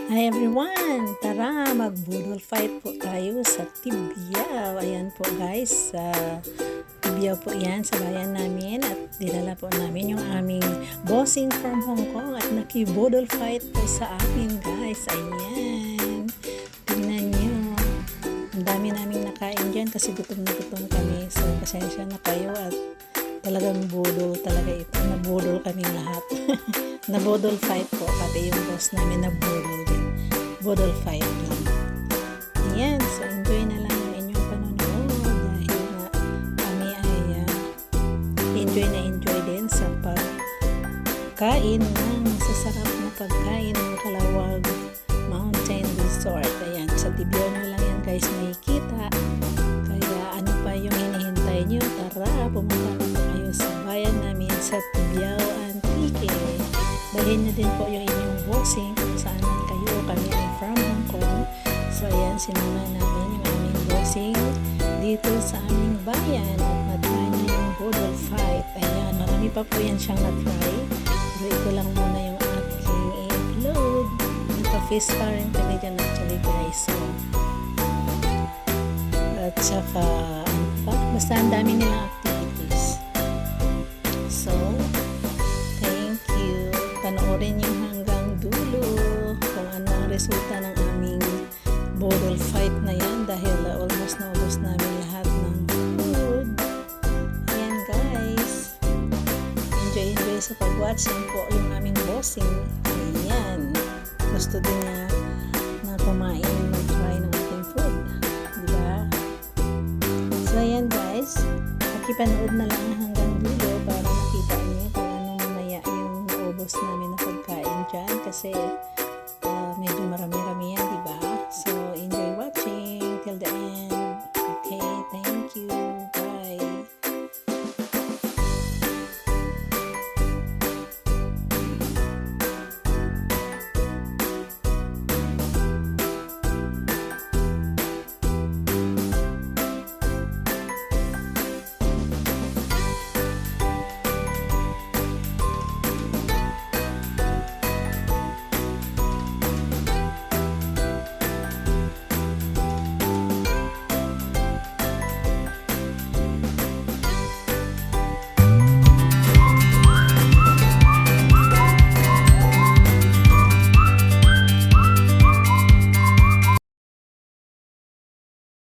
Hi everyone! Tara, mag-budol fight po tayo sa Tibiao. Ayan po guys, sa Tibiao po yan, sa bayan namin. At dinala po namin yung aming bossing from Hong Kong. At naki-budol fight po sa amin guys. Ayan. Tingnan nyo. Ang dami naming nakain dyan kasi gutom na gutom kami. So, pasensya na kayo at talagang budol talaga ito. Nabudol kami lahat. Nabudol fight po. Pati yung boss namin nabudol din. Budol fight din. Ayan. So, enjoy na lang yung inyong panonood dahil nga kami ay enjoy din sa pagkain ng masasarap na pagkain ng Kalawag Mountain Resort. Ayan. Sa Tibiao nyo lang yan guys makikita. Kaya ano pa yung hinihintay nyo? Tara, pumunta na po kayo sa bayan namin sa Tibiao Antique. Dalhin nyo din po yung inyong bossing kung saan man kayo. Kami ay from Hong Kong. So ayan, sinama namin yung aming bossing dito sa aming bayan at matry nyo yung budol fight. Ayan, marami pa po yan siyang na-try. Pero ito lang muna yung aking i-upload. Nagpa-face pa rin kami dyan actually guys. So, at saka ano pa? Basta ang dami nilang activities. So, thank you. Panoorin nyo hanggang dulo kung ano ang resulta ng aming budol fight na yan dahil almost na ubos namin lahat ng food. Ayan guys. Enjoy sa pag-watching po yung aming bossing. Ayan. Gusto din niya na kumain mag-try ng ating food. Diba? So ayan guys. Makipanood na lang hanggang dulo para makita niyo kung ano mamaya yung naubos namin na pagkain dyan kasi